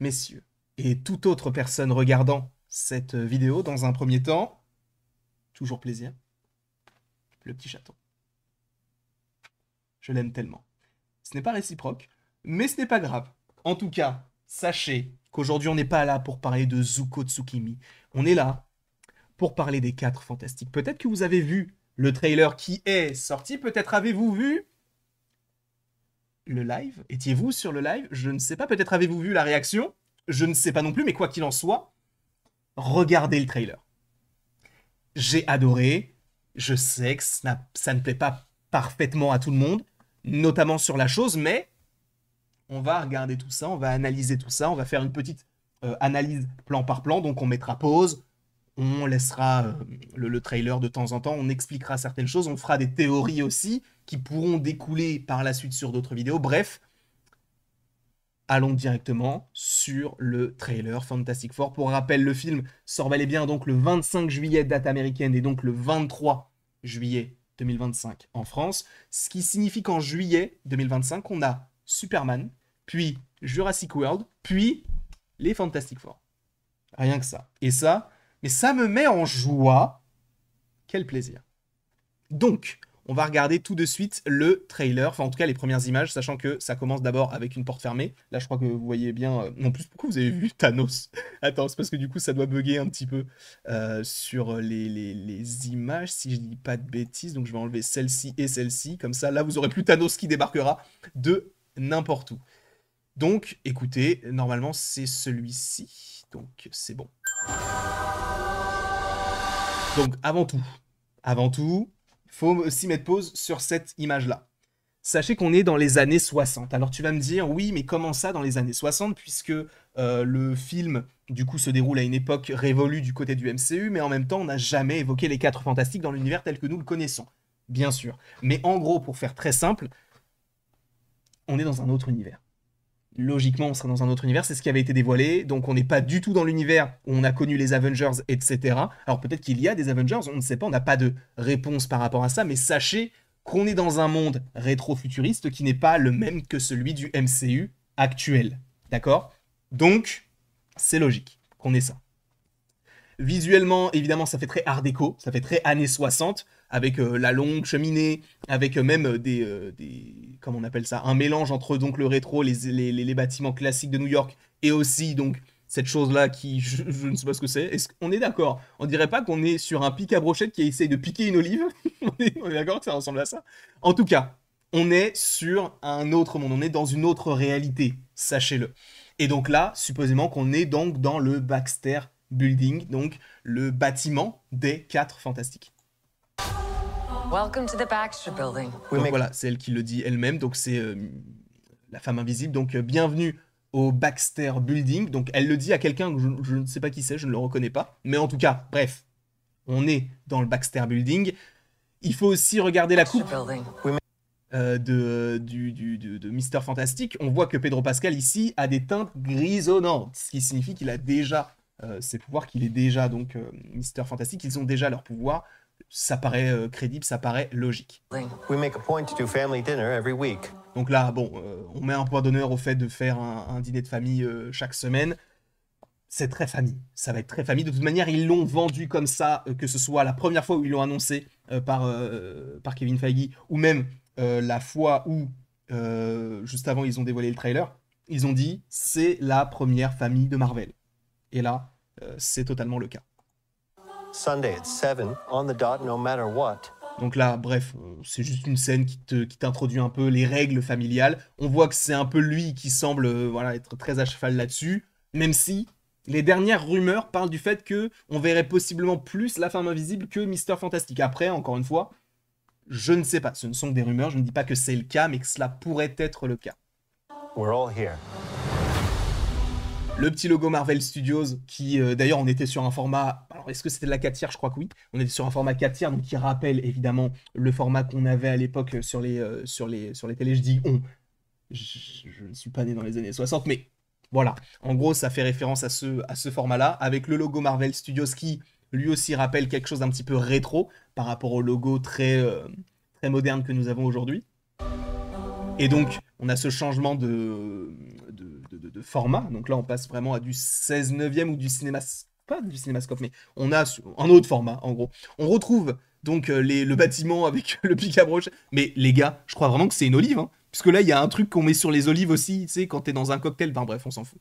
messieurs, et toute autre personne regardant cette vidéo, dans un premier temps, toujours plaisir, le petit chaton. Je l'aime tellement. Ce n'est pas réciproque, mais ce n'est pas grave. En tout cas, sachez qu'aujourd'hui, on n'est pas là pour parler de Zuko Tsukimi. On est là pour parler des 4 Fantastiques. Peut-être que vous avez vu le trailer qui est sorti, peut-être avez-vous vu le live. Étiez-vous sur le live? Je ne sais pas, peut-être avez-vous vu la réaction? Je ne sais pas non plus, mais quoi qu'il en soit, regardez le trailer. J'ai adoré, je sais que ça ne plaît pas parfaitement à tout le monde, notamment sur la chose, mais on va regarder tout ça, on va analyser tout ça, on va faire une petite analyse plan par plan, donc on mettra pause, on laissera le trailer de temps en temps, on expliquera certaines choses, on fera des théories aussi qui pourront découler par la suite sur d'autres vidéos. Bref, allons directement sur le trailer Fantastic Four. Pour rappel, le film sort bel et bien donc le 25 juillet, date américaine, et donc le 23 juillet 2025 en France, ce qui signifie qu'en juillet 2025, on a Superman, puis Jurassic World, puis les Fantastic Four. Rien que ça. Et ça, mais ça me met en joie. Quel plaisir. Donc, on va regarder tout de suite le trailer, enfin en tout cas les premières images, sachant que ça commence d'abord avec une porte fermée. Là, je crois que vous voyez bien... En plus, pourquoi vous avez vu Thanos? Attends, c'est parce que du coup, ça doit bugger un petit peu sur les images, si je dis pas de bêtises. Donc, je vais enlever celle-ci et celle-ci. Comme ça, là, vous aurez plus Thanos qui débarquera de n'importe où. Donc, écoutez, normalement, c'est celui-ci. Donc, c'est bon. Donc, avant tout, faut aussi mettre pause sur cette image-là. Sachez qu'on est dans les années 60. Alors tu vas me dire, oui, mais comment ça dans les années 60, puisque le film, du coup, se déroule à une époque révolue du côté du MCU, mais en même temps, on n'a jamais évoqué les 4 Fantastiques dans l'univers tel que nous le connaissons. Bien sûr. Mais en gros, pour faire très simple, on est dans un autre univers. Logiquement, on serait dans un autre univers, c'est ce qui avait été dévoilé, donc on n'est pas du tout dans l'univers où on a connu les Avengers, etc. Alors peut-être qu'il y a des Avengers, on ne sait pas, on n'a pas de réponse par rapport à ça, mais sachez qu'on est dans un monde rétro-futuriste qui n'est pas le même que celui du MCU actuel, d'accord? Donc, c'est logique qu'on ait ça. Visuellement, évidemment, ça fait très art déco, ça fait très années 60, avec la longue cheminée, avec même comment on appelle ça, un mélange entre donc le rétro, les bâtiments classiques de New York, et aussi donc cette chose-là qui, je ne sais pas ce que c'est. Est-ce qu'on est d'accord? On dirait pas qu'on est sur un pic à brochette qui essaye de piquer une olive? On est d'accord que ça ressemble à ça? En tout cas, on est sur un autre monde, on est dans une autre réalité, sachez-le. Et donc là, supposément qu'on est donc dans le Baxter Building, donc le bâtiment des 4 Fantastiques. Welcome to the Baxter Building. Donc voilà, c'est elle qui le dit elle-même, donc c'est la femme invisible, donc bienvenue au Baxter Building, donc elle le dit à quelqu'un que je ne sais pas qui c'est, je ne le reconnais pas, mais en tout cas, bref, on est dans le Baxter Building. Il faut aussi regarder la coupe de Mister Fantastic. On voit que Pedro Pascal ici a des teintes grisonnantes, ce qui signifie qu'il a déjà ses pouvoirs, qu'il est déjà donc Mister Fantastic, ils ont déjà leurs pouvoirs. Ça paraît crédible, ça paraît logique. Donc là, bon, on met un point d'honneur au fait de faire un dîner de famille chaque semaine. C'est très famille, ça va être très famille. De toute manière, ils l'ont vendu comme ça, que ce soit la première fois où ils l'ont annoncé par Kevin Feige, ou même la fois où, juste avant, ils ont dévoilé le trailer. Ils ont dit, c'est la première famille de Marvel. Et là, c'est totalement le cas. Sunday at 7 on the dot, no matter what. Donc là, bref, c'est juste une scène qui t'introduit un peu les règles familiales. On voit que c'est un peu lui qui semble voilà, être très à cheval là-dessus, même si les dernières rumeurs parlent du fait que on verrait possiblement plus la femme invisible que Mister Fantastic. Après, encore une fois, je ne sais pas, ce ne sont que des rumeurs, je ne dis pas que c'est le cas, mais que cela pourrait être le cas. We're all here. Le petit logo Marvel Studios qui, d'ailleurs, on était sur un format... Alors, est-ce que c'était de la 4 tiers? Je crois que oui. On était sur un format 4 tiers, donc qui rappelle évidemment le format qu'on avait à l'époque sur les télés. Je dis on. Je ne suis pas né dans les années 60, mais voilà. En gros, ça fait référence à ce format-là, avec le logo Marvel Studios qui, lui aussi, rappelle quelque chose d'un petit peu rétro par rapport au logo très moderne que nous avons aujourd'hui. Et donc, on a ce changement de format. Donc là, on passe vraiment à du 16 neuvième ou du cinémascope. Pas du cinémascope, mais on a un autre format, en gros. On retrouve donc le bâtiment avec le pic à broche. Mais les gars, je crois vraiment que c'est une olive. Hein, puisque là, il y a un truc qu'on met sur les olives aussi, tu sais, quand t'es dans un cocktail. Enfin bref, on s'en fout.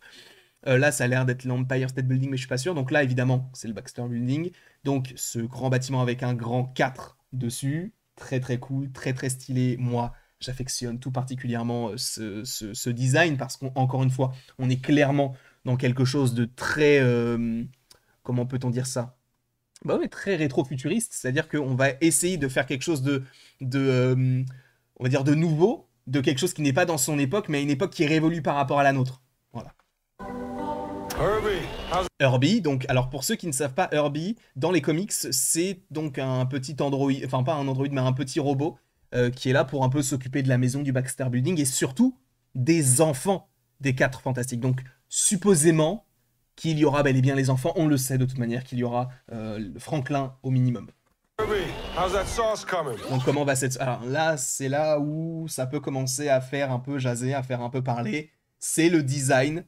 Là, ça a l'air d'être l'Empire State Building, mais je suis pas sûr. Donc là, évidemment, c'est le Baxter Building. Donc, ce grand bâtiment avec un grand 4 dessus. Très, très cool, très, très stylé. Moi, j'affectionne tout particulièrement ce design parce qu'encore une fois, on est clairement dans quelque chose de très... comment peut-on dire ça? Bah ouais, très rétro-futuriste. C'est-à-dire qu'on va essayer de faire quelque chose de on va dire, de nouveau, de quelque chose qui n'est pas dans son époque, mais à une époque qui est révolue par rapport à la nôtre. Voilà. Herbie, donc, alors pour ceux qui ne savent pas, Herbie, dans les comics, c'est donc un petit androïde, enfin pas un androïde, mais un petit robot qui est là pour un peu s'occuper de la maison du Baxter Building et surtout des enfants des 4 Fantastiques. Donc, supposément qu'il y aura bel et bien les enfants, on le sait de toute manière, qu'il y aura Franklin au minimum. Donc comment va cette... Alors là, c'est là où ça peut commencer à faire un peu jaser, à faire un peu parler. C'est le design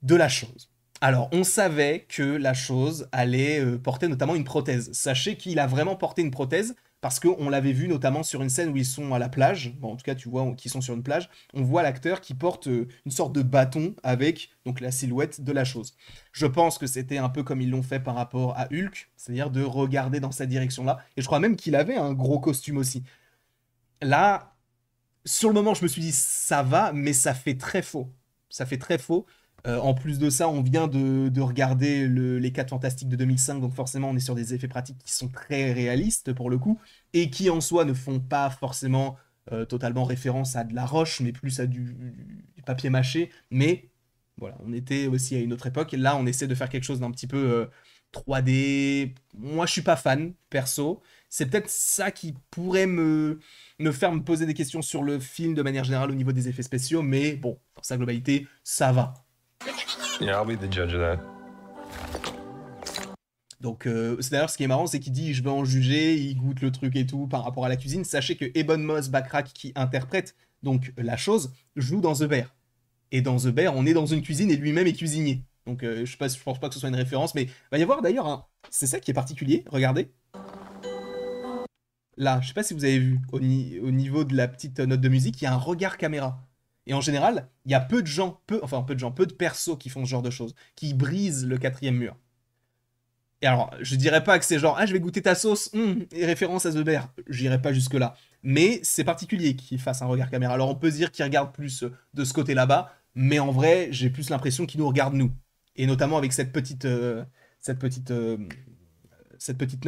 de la chose. Alors, on savait que la chose allait porter notamment une prothèse. Sachez qu'il a vraiment porté une prothèse parce qu'on l'avait vu notamment sur une scène où ils sont à la plage. Bon, en tout cas, tu vois qu'ils sont sur une plage. On voit l'acteur qui porte une sorte de bâton avec donc la silhouette de la chose. Je pense que c'était un peu comme ils l'ont fait par rapport à Hulk, c'est-à-dire de regarder dans cette direction-là. Et je crois même qu'il avait un gros costume aussi. Là, sur le moment, je me suis dit ça va, mais ça fait très faux. Ça fait très faux. En plus de ça, on vient de regarder les 4 Fantastiques de 2005, donc forcément on est sur des effets pratiques qui sont très réalistes pour le coup, et qui en soi ne font pas forcément totalement référence à de la roche, mais plus à du papier mâché. Mais voilà, on était aussi à une autre époque, et là on essaie de faire quelque chose d'un petit peu 3D. Moi je suis pas fan, perso. C'est peut-être ça qui pourrait me faire me poser des questions sur le film de manière générale au niveau des effets spéciaux, mais bon, dans sa globalité, ça va. Yeah, I'll be the judge of that. Donc, c'est d'ailleurs ce qui est marrant, c'est qu'il dit je vais en juger, il goûte le truc et tout par rapport à la cuisine. Sachez que Ebon Moss-Backrack, qui interprète donc la chose, joue dans The Bear. Et dans The Bear, on est dans une cuisine et lui-même est cuisinier. Donc, je pense pas que ce soit une référence, mais il va y avoir d'ailleurs un. C'est ça qui est particulier, regardez. Là, je sais pas si vous avez vu, au niveau de la petite note de musique, il y a un regard caméra. Et en général, il y a peu de persos qui font ce genre de choses, qui brisent le 4e mur. Et alors, je dirais pas que c'est genre, ah, je vais goûter ta sauce, et référence à The Bear. J'irai pas jusque-là. Mais c'est particulier qu'il fasse un regard caméra. Alors, on peut se dire qu'il regarde plus de ce côté là-bas, mais en vrai, j'ai plus l'impression qu'il nous regarde nous. Et notamment avec cette petite note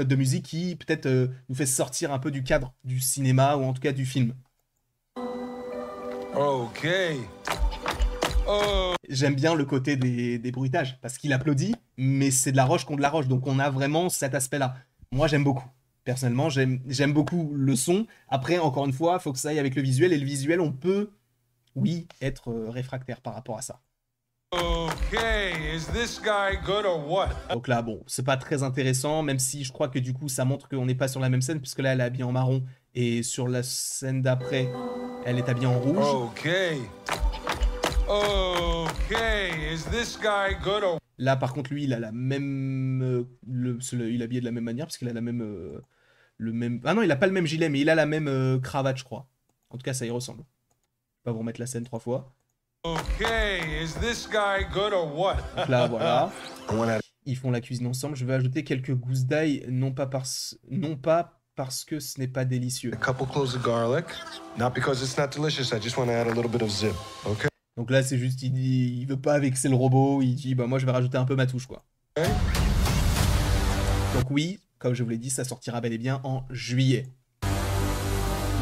de musique qui, peut-être, nous fait sortir un peu du cadre du cinéma, ou en tout cas du film. Ok. J'aime bien le côté des bruitages, parce qu'il applaudit, mais c'est de la roche contre de la roche, donc on a vraiment cet aspect-là. Moi, j'aime beaucoup. Personnellement, j'aime beaucoup le son. Après, encore une fois, il faut que ça aille avec le visuel, et le visuel, on peut, oui, être réfractaire par rapport à ça. Ok, is this guy good or what? Donc là, bon, c'est pas très intéressant, même si je crois que du coup, ça montre qu'on n'est pas sur la même scène, puisque là, elle est habillée en marron, et sur la scène d'après, elle est habillée en rouge. Ok. Ok, is this guy good or... Là, par contre, lui, il a la même... il est habillé de la même manière, parce qu'il a la même... le même... Ah non, il a pas le même gilet, mais il a la même cravate, je crois. En tout cas, ça y ressemble. Je vais pas vous remettre la scène 3 fois. Ok, is this guy good or what? Donc là, voilà. Ils font la cuisine ensemble. Je vais ajouter quelques gousses d'ail, non pas parce que ce n'est pas délicieux. A couple cloves of garlic. Not because it's not delicious, I just want to add a little bit of zip, okay? Donc là, c'est juste, il veut pas vexer le robot, il dit, bah moi je vais rajouter un peu ma touche, quoi. Okay. Donc oui, comme je vous l'ai dit, ça sortira bel et bien en juillet.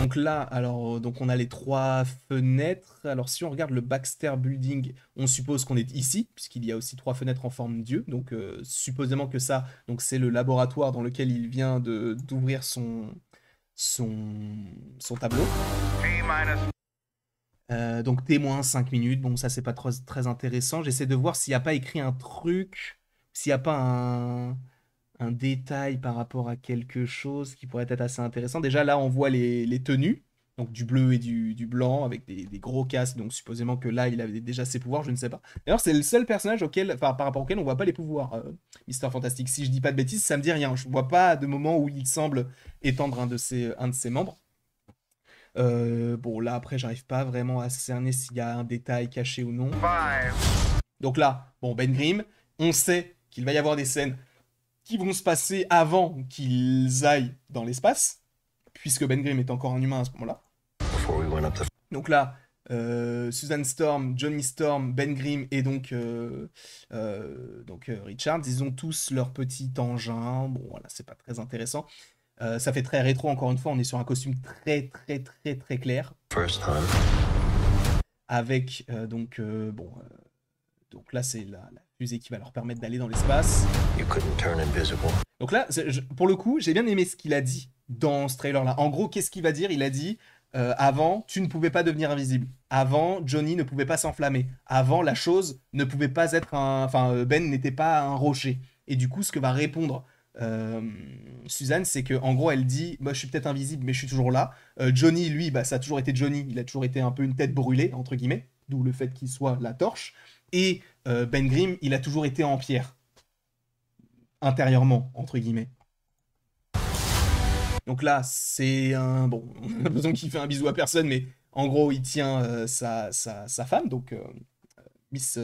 Donc là, alors, donc on a les 3 fenêtres. Alors si on regarde le Baxter Building, on suppose qu'on est ici, puisqu'il y a aussi 3 fenêtres en forme d'yeux. Donc supposément que ça, donc c'est le laboratoire dans lequel il vient d'ouvrir son tableau. Donc témoin 5 minutes, bon ça c'est pas très intéressant. J'essaie de voir s'il n'y a pas écrit un truc, s'il n'y a pas un détail par rapport à quelque chose qui pourrait être assez intéressant. Déjà là on voit les tenues, Donc du bleu et du blanc avec des gros casques. Donc supposément que là, il avait déjà ses pouvoirs, je ne sais pas. D'ailleurs, c'est le seul personnage par rapport auquel on voit pas les pouvoirs, Mister Fantastic. Si je dis pas de bêtises, ça me dit rien. Je vois pas de moment où il semble étendre un de ses membres. Bon, là, après, j'arrive pas vraiment à cerner s'il y a un détail caché ou non. Donc là, bon, Ben Grimm, on sait qu'il va y avoir des scènes qui vont se passer avant qu'ils aillent dans l'espace, puisque Ben Grimm est encore un humain à ce moment-là. Donc là, Susan Storm, Johnny Storm, Ben Grimm et donc Richard, ils ont tous leur petit engin. Bon, voilà, c'est pas très intéressant. Ça fait très rétro, encore une fois, on est sur un costume très clair. Avec, donc là, c'est la fusée qui va leur permettre d'aller dans l'espace. Donc là, pour le coup, j'ai bien aimé ce qu'il a dit dans ce trailer-là. En gros, qu'est-ce qu'il va dire? Il a dit, avant, tu ne pouvais pas devenir invisible. Avant, Johnny ne pouvait pas s'enflammer. Avant, la chose ne pouvait pas être Ben n'était pas un rocher. Et du coup, ce que va répondre Suzanne, c'est que en gros, elle dit, je suis peut-être invisible, mais je suis toujours là. Johnny, lui, ça a toujours été Johnny. Il a toujours été un peu une tête brûlée, entre guillemets. D'où le fait qu'il soit la torche. Et Ben Grimm, il a toujours été en pierre. Intérieurement, entre guillemets. Donc là, c'est un... Bon, on a l'impression qu'il fait un bisou à personne, mais en gros, il tient sa femme, donc Miss...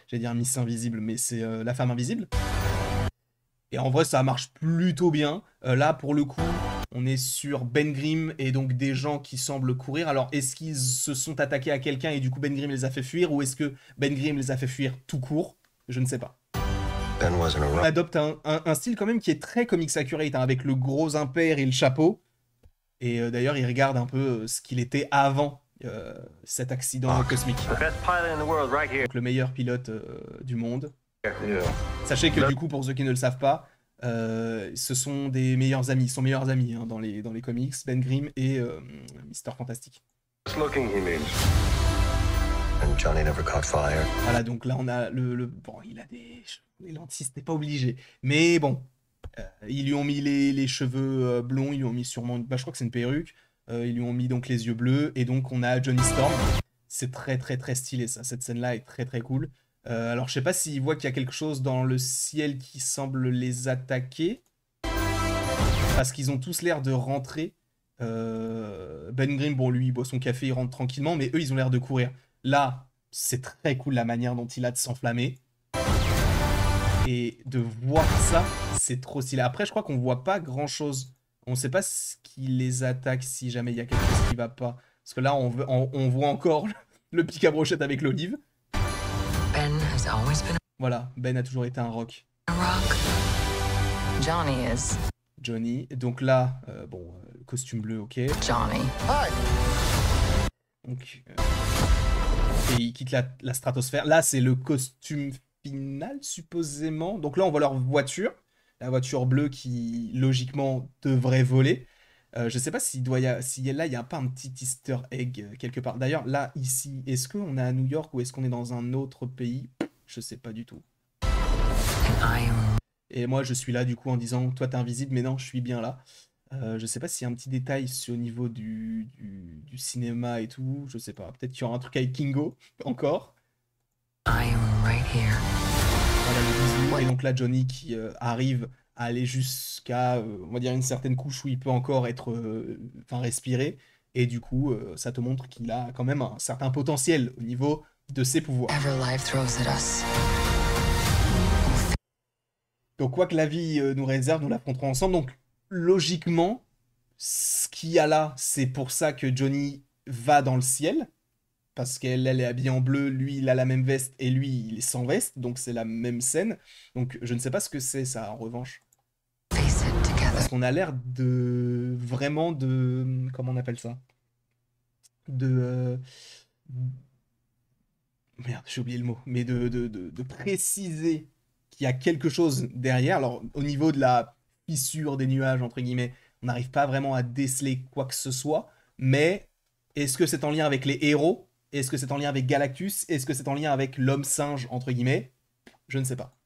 J'allais dire Miss Invisible, mais c'est la femme invisible. Et en vrai, ça marche plutôt bien. Là, pour le coup, on est sur Ben Grimm et donc des gens qui semblent courir. Alors, est-ce qu'ils se sont attaqués à quelqu'un et du coup Ben Grimm les a fait fuir, ou est-ce que Ben Grimm les a fait fuir tout court? Je ne sais pas. On adopte un style quand même qui est très comics accurate, avec le gros impair et le chapeau. Et d'ailleurs, il regarde un peu ce qu'il était avant cet accident cosmique. Donc, le meilleur pilote du monde. Sachez que du coup, pour ceux qui ne le savent pas, ce sont des meilleurs amis. Ils sont meilleurs amis dans les comics, Ben Grimm et Mister Fantastic. Voilà, donc là on a bon, il a des lentilles, c'était pas obligé. Mais bon, ils lui ont mis les cheveux blonds, ils lui ont mis sûrement, je crois que c'est une perruque. Ils lui ont mis donc les yeux bleus, et donc on a Johnny Storm. C'est très stylé ça, cette scène-là est très cool. Alors je sais pas s'il voit qu'il y a quelque chose dans le ciel qui semble les attaquer, parce qu'ils ont tous l'air de rentrer. Ben Grimm, bon lui il boit son café, il rentre tranquillement, mais eux ils ont l'air de courir. Là, c'est très cool la manière dont il a de s'enflammer. Et de voir ça, c'est trop stylé. Après, je crois qu'on voit pas grand chose. On sait pas ce qui les attaque si jamais il y a quelque chose qui va pas. Parce que là, on voit encore le pic à brochette avec l'olive. Voilà, Ben a toujours été un rock. Johnny. Donc là, bon, costume bleu, ok. Johnny. Donc, et il quitte la stratosphère. Là, c'est le costume final, supposément. Donc là, on voit leur voiture. La voiture bleue qui, logiquement, devrait voler. Je sais pas si là, il n'y a pas un petit easter egg quelque part. D'ailleurs, là, ici, est-ce qu'on est à New York ou est-ce qu'on est dans un autre pays? Je sais pas du tout. Et moi, je suis là, du coup, en disant, toi, t'es invisible, mais non, je suis bien là. Je sais pas s'il y a un petit détail au niveau du cinéma et tout. Je sais pas. Peut-être qu'il y aura un truc avec Kingo, encore. Voilà le bisou. Et donc là, Johnny qui arrive à aller jusqu'à, on va dire, une certaine couche où il peut encore être, respirer. Et du coup, ça te montre qu'il a quand même un certain potentiel au niveau de ses pouvoirs. Donc quoi que la vie nous réserve, nous l'affronterons ensemble. Donc logiquement, ce qu'il y a là, c'est pour ça que Johnny va dans le ciel. Parce qu'elle est habillée en bleu, lui il a la même veste et lui il est sans veste. Donc c'est la même scène. Donc je ne sais pas ce que c'est ça en revanche. Parce qu'on a l'air de... Vraiment de... Comment on appelle ça? Merde, j'ai oublié le mot. Mais de préciser qu'il y a quelque chose derrière. Alors au niveau de la fissure des nuages, entre guillemets, on n'arrive pas vraiment à déceler quoi que ce soit. Mais est-ce que c'est en lien avec les héros? Est-ce que c'est en lien avec Galactus? Est-ce que c'est en lien avec l'homme singe, entre guillemets? Je ne sais pas.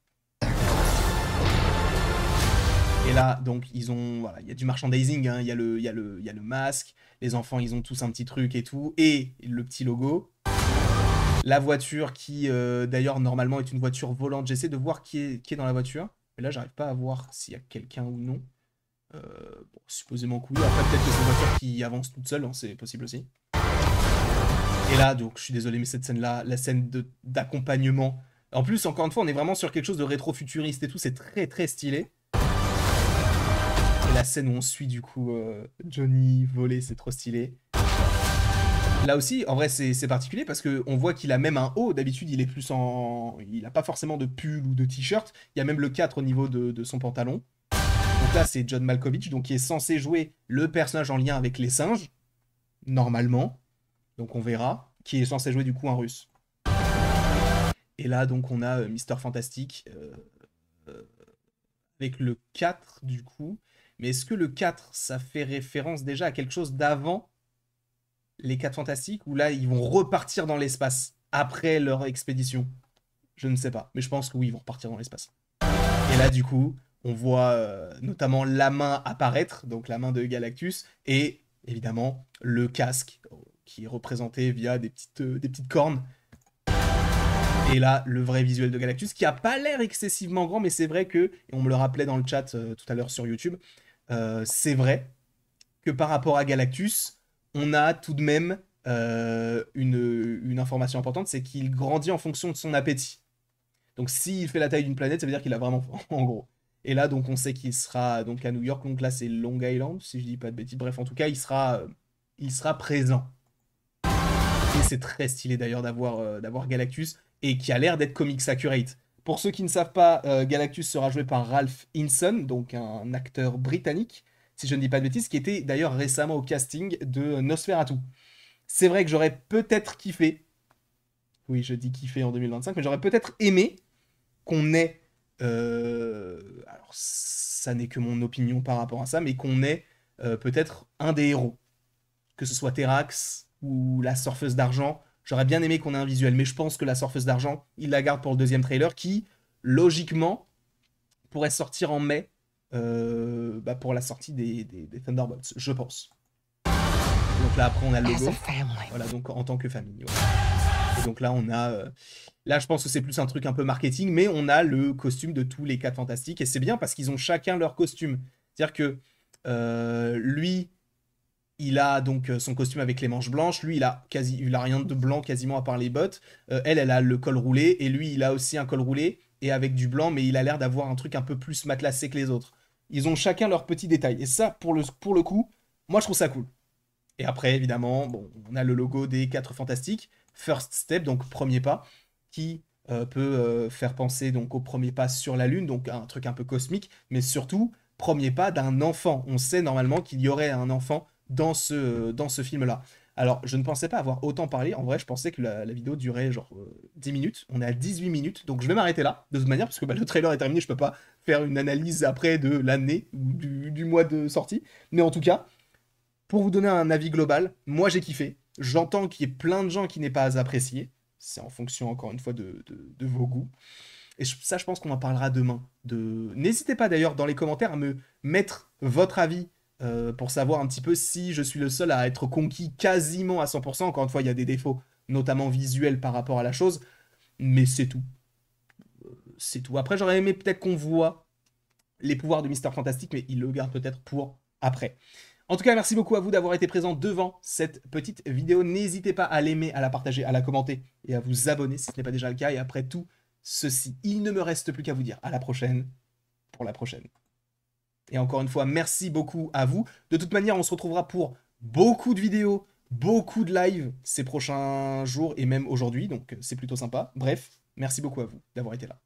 Et là, donc, ils ont... Voilà, il y a du merchandising, hein, il y a le masque, les enfants, ils ont tous un petit truc et tout, et le petit logo. La voiture qui, d'ailleurs, normalement, est une voiture volante. J'essaie de voir qui est dans la voiture. Mais là, j'arrive pas à voir s'il y a quelqu'un ou non. Bon, supposément que oui. Après, peut-être que c'est une voiture qui avance toute seule, hein, c'est possible aussi. Et là, donc, je suis désolé, mais cette scène-là, la scène d'accompagnement... En plus, encore une fois, on est vraiment sur quelque chose de rétro-futuriste et tout, c'est très très stylé. Et la scène où on suit du coup Johnny voler, c'est trop stylé. Là aussi, en vrai, c'est particulier parce qu'on voit qu'il a même un haut. D'habitude, il est plus en... Il n'a pas forcément de pull ou de t-shirt. Il y a même le 4 au niveau de son pantalon. Donc là, c'est John Malkovich, donc qui est censé jouer le personnage en lien avec les singes, normalement. Donc on verra. Qui est censé jouer du coup un russe. Et là, donc, on a Mister Fantastic avec le 4, du coup. Mais est-ce que le 4, ça fait référence déjà à quelque chose d'avant les 4 Fantastiques, ou là, ils vont repartir dans l'espace après leur expédition? Je ne sais pas, mais je pense que oui, ils vont repartir dans l'espace. Et là, du coup, on voit notamment la main apparaître, donc la main de Galactus, et évidemment, le casque, qui est représenté via des petites cornes. Et là, le vrai visuel de Galactus, qui a pas l'air excessivement grand, mais c'est vrai que, et on me le rappelait dans le chat tout à l'heure sur YouTube, c'est vrai que par rapport à Galactus, on a tout de même une information importante, c'est qu'il grandit en fonction de son appétit. Donc s'il fait la taille d'une planète, ça veut dire qu'il a vraiment faim, en gros. Et là, donc, on sait qu'il sera donc à New York, donc là, c'est Long Island, si je dis pas de bêtises. Bref, en tout cas, il sera présent. Et c'est très stylé d'ailleurs d'avoir Galactus, et qui a l'air d'être comics accurate. Pour ceux qui ne savent pas, Galactus sera joué par Ralph Hinson, donc un acteur britannique, si je ne dis pas de bêtises, qui était d'ailleurs récemment au casting de Nosferatu. C'est vrai que j'aurais peut-être kiffé, oui je dis kiffé en 2025, mais j'aurais peut-être aimé qu'on ait, alors ça n'est que mon opinion par rapport à ça, mais qu'on ait peut-être un des héros, que ce soit Terrax ou la surfeuse d'argent. J'aurais bien aimé qu'on ait un visuel, mais je pense que la surfeuse d'argent, il la garde pour le deuxième trailer qui, logiquement, pourrait sortir en mai pour la sortie des Thunderbolts, je pense. Donc là, après, on a le logo. Voilà, donc en tant que famille. Ouais. Et donc là, on a... là, je pense que c'est plus un truc un peu marketing, mais on a le costume de tous les 4 Fantastiques, et c'est bien parce qu'ils ont chacun leur costume. C'est-à-dire que lui... Il a donc son costume avec les manches blanches. Lui, il a rien de blanc quasiment à part les bottes. Elle a le col roulé. Et lui, il a aussi un col roulé et avec du blanc, mais il a l'air d'avoir un truc un peu plus matelassé que les autres. Ils ont chacun leurs petits détails. Et ça, pour le coup, moi, je trouve ça cool. Et après, évidemment, bon, on a le logo des 4 Fantastiques. First Step, donc premier pas, qui peut faire penser donc au premier pas sur la Lune, donc un truc un peu cosmique, mais surtout, premier pas d'un enfant. On sait normalement qu'il y aurait un enfant dans ce film-là. Alors, je ne pensais pas avoir autant parlé. En vrai, je pensais que la vidéo durait genre 10 minutes. On est à 18 minutes, donc je vais m'arrêter là, de toute manière, parce que le trailer est terminé, je peux pas faire une analyse après de l'année ou du mois de sortie. Mais en tout cas, pour vous donner un avis global, moi j'ai kiffé. J'entends qu'il y ait plein de gens qui n'aient pas apprécié. C'est en fonction, encore une fois, de vos goûts. Et ça, je pense qu'on en parlera demain. N'hésitez pas d'ailleurs dans les commentaires à me mettre votre avis pour savoir un petit peu si je suis le seul à être conquis quasiment à 100%. Encore une fois, il y a des défauts, notamment visuels par rapport à la chose, mais c'est tout. C'est tout. Après, j'aurais aimé peut-être qu'on voit les pouvoirs de Mister Fantastic, mais il le garde peut-être pour après. En tout cas, merci beaucoup à vous d'avoir été présent devant cette petite vidéo. N'hésitez pas à l'aimer, à la partager, à la commenter et à vous abonner si ce n'est pas déjà le cas. Et après tout ceci, il ne me reste plus qu'à vous dire à la prochaine pour la prochaine. Et encore une fois, merci beaucoup à vous. De toute manière, on se retrouvera pour beaucoup de vidéos, beaucoup de lives ces prochains jours et même aujourd'hui. Donc, c'est plutôt sympa. Bref, merci beaucoup à vous d'avoir été là.